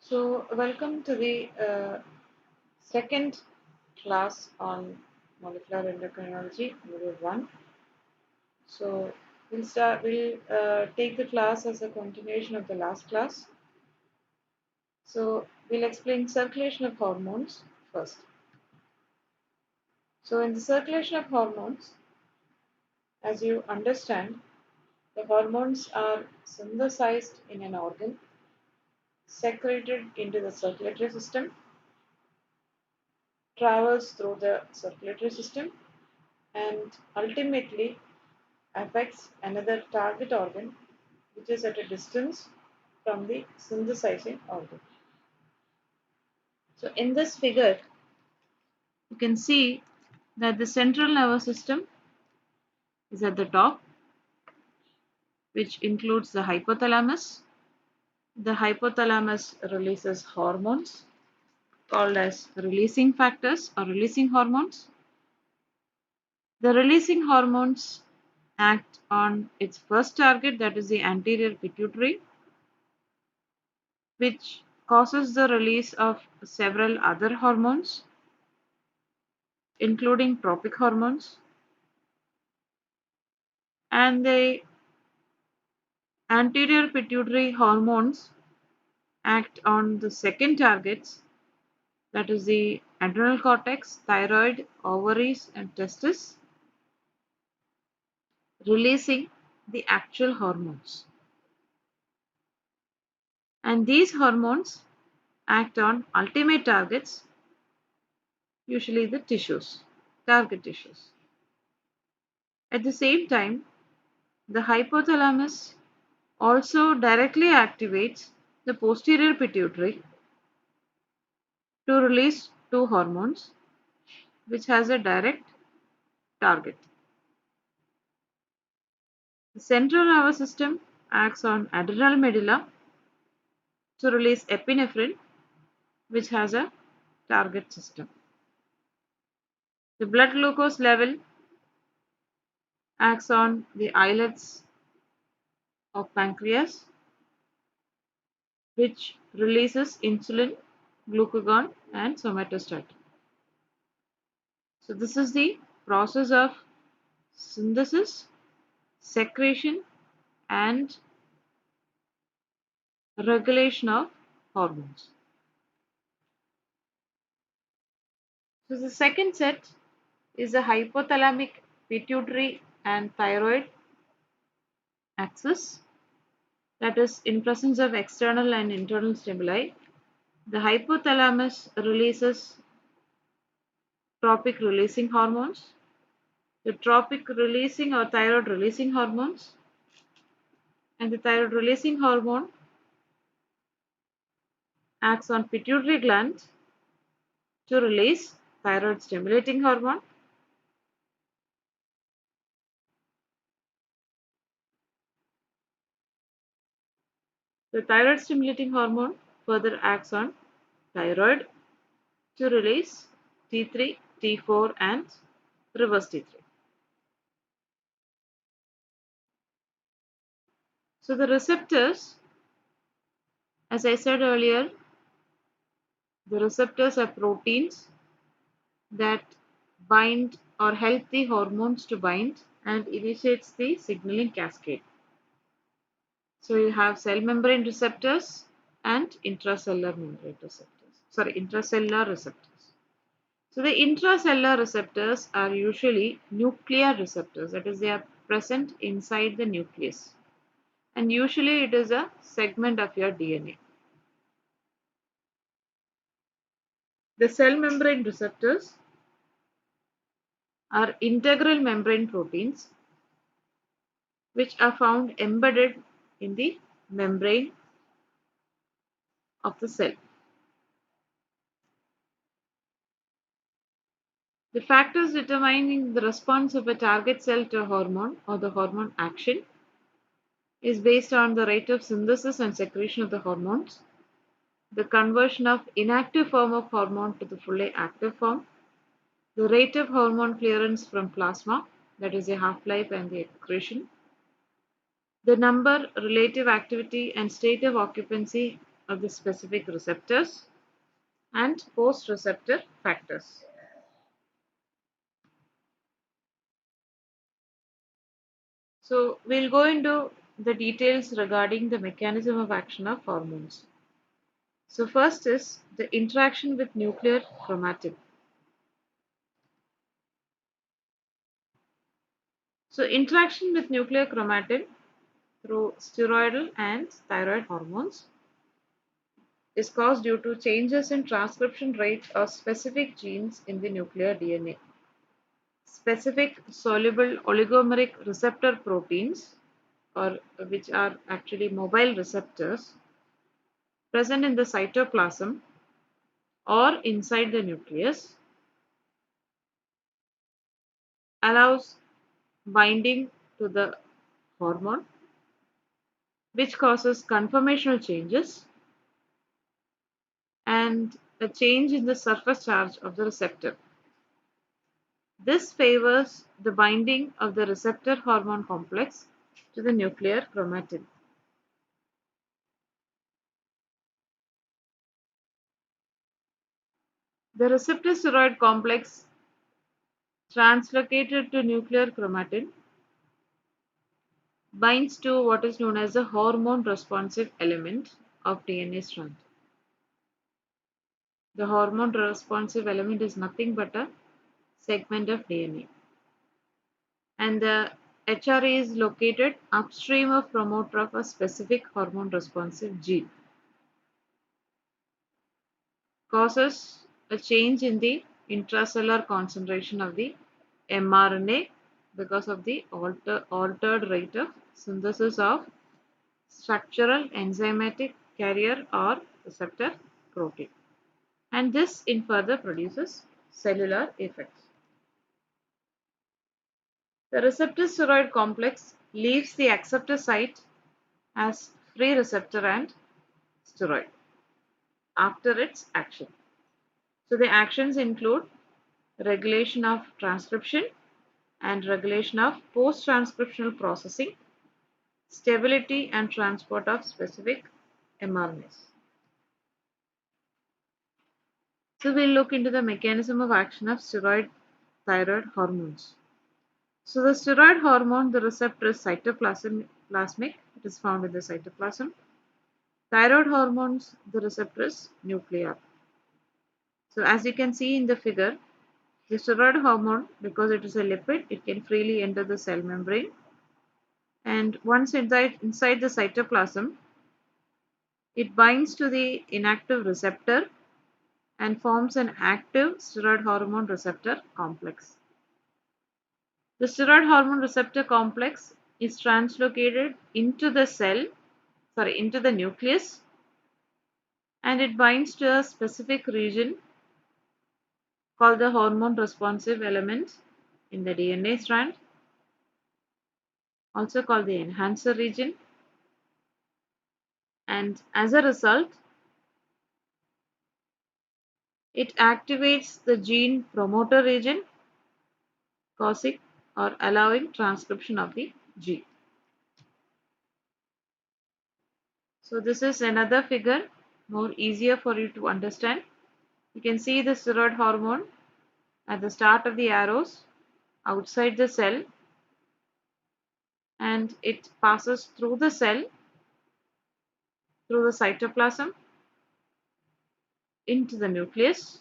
So, welcome to the second class on molecular endocrinology, module 1. So, we'll take the class as a continuation of the last class. So, we'll explain circulation of hormones first. So, in the circulation of hormones, as you understand, the hormones are synthesized in an organ, secreted into the circulatory system, travels through the circulatory system, and ultimately affects another target organ which is at a distance from the synthesizing organ. So in this figure, you can see that the central nervous system is at the top, which includes the hypothalamus. The hypothalamus releases hormones called as releasing factors or releasing hormones. The releasing hormones act on its first target, that is the anterior pituitary, which causes the release of several other hormones, including tropic hormones, and the anterior pituitary hormones act on the second targets, that is the adrenal cortex, thyroid, ovaries, and testes, releasing the actual hormones. And these hormones act on ultimate targets, usually the tissues, target tissues. At the same time, the hypothalamus also directly activates the posterior pituitary to release two hormones which has a direct target. The central nervous system acts on adrenal medulla to release epinephrine which has a target system. The blood glucose level acts on the islets of pancreas which releases insulin, glucagon and somatostatin. So this is the process of synthesis, secretion and regulation of hormones. So the second set is the hypothalamic pituitary and thyroid axis, that is in presence of external and internal stimuli. The hypothalamus releases tropic releasing hormones, the tropic releasing or thyroid releasing hormones, and the thyroid releasing hormone acts on pituitary gland to release thyroid stimulating hormone. The thyroid stimulating hormone further acts on thyroid to release T3, T4 and reverse T3. So the receptors, as I said earlier, the receptors are proteins that bind or help the hormones to bind and initiates the signaling cascade. So you have cell membrane receptors and intracellular membrane receptors. Intracellular receptors. So the intracellular receptors are usually nuclear receptors, that is, they are present inside the nucleus. And usually it is a segment of your DNA. The cell membrane receptors are integral membrane proteins which are found embedded in the membrane of the cell. The factors determining the response of a target cell to a hormone or the hormone action is based on the rate of synthesis and secretion of the hormones, the conversion of inactive form of hormone to the fully active form, the rate of hormone clearance from plasma, that is a half-life and the excretion, the number, relative activity and state of occupancy of the specific receptors and post-receptor factors. So we'll go into the details regarding the mechanism of action of hormones. So first is the interaction with nuclear chromatin. So interaction with nuclear chromatin through steroidal and thyroid hormones is caused due to changes in transcription rate of specific genes in the nuclear DNA. Specific soluble oligomeric receptor proteins, or which are actually mobile receptors, present in the cytoplasm or inside the nucleus, allows binding to the hormone, which causes conformational changes and a change in the surface charge of the receptor. This favors the binding of the receptor hormone complex to the nuclear chromatin. The receptor steroid complex translocated to nuclear chromatin binds to what is known as the hormone responsive element of DNA strand. The hormone responsive element is nothing but a segment of DNA, and the HRA is located upstream of promoter of a specific hormone responsive gene, causes a change in the intracellular concentration of the mRNA because of the altered rate of synthesis of structural enzymatic carrier or receptor protein. And this in further produces cellular effects. The receptor steroid complex leaves the acceptor site as free receptor and steroid after its action. So the actions include regulation of transcription and regulation of post-transcriptional processing, stability and transport of specific mRNAs. So we'll look into the mechanism of action of steroid thyroid hormones. So the steroid hormone, the receptor is cytoplasmic, it is found in the cytoplasm. Thyroid hormones, the receptor is nuclear. So as you can see in the figure, the steroid hormone, because it is a lipid, it can freely enter the cell membrane, and once inside the cytoplasm, it binds to the inactive receptor and forms an active steroid hormone receptor complex. The steroid hormone receptor complex is translocated into into the nucleus, and it binds to a specific region called the hormone responsive element in the DNA strand, also called the enhancer region, and as a result, it activates the gene promoter region, causing or allowing transcription of the gene. So this is another figure, more easier for you to understand. You can see the steroid hormone at the start of the arrows outside the cell, and it passes through the cell, through the cytoplasm, into the nucleus,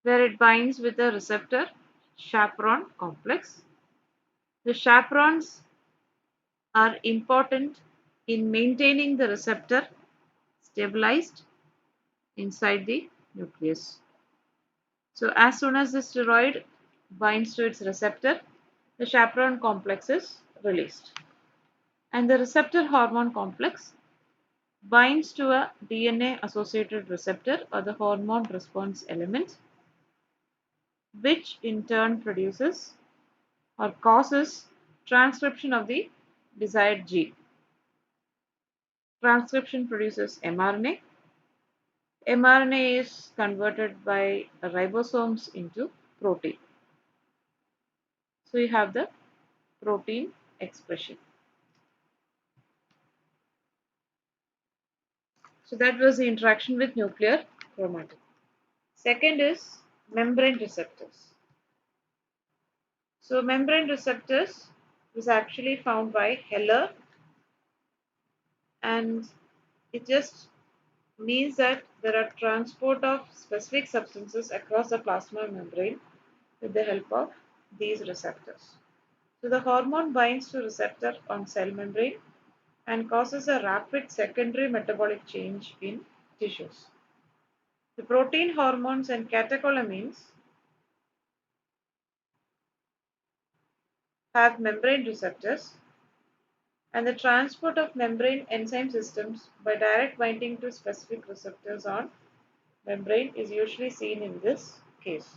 where it binds with the receptor chaperone complex. The chaperones are important in maintaining the receptor stabilized inside the nucleus. So as soon as the steroid binds to its receptor, the chaperone complex is released. And the receptor hormone complex binds to a DNA associated receptor or the hormone response element, which in turn produces or causes transcription of the desired gene. Transcription produces mRNA. mRNA is converted by ribosomes into protein. So you have the protein expression. So that was the interaction with nuclear chromatin. Second is membrane receptors. So membrane receptors was actually found by Heller, and it just means that there are transport of specific substances across the plasma membrane with the help of these receptors. So the hormone binds to receptor on cell membrane and causes a rapid secondary metabolic change in tissues. The protein hormones and catecholamines have membrane receptors, and the transport of membrane enzyme systems by direct binding to specific receptors on membrane is usually seen in this case.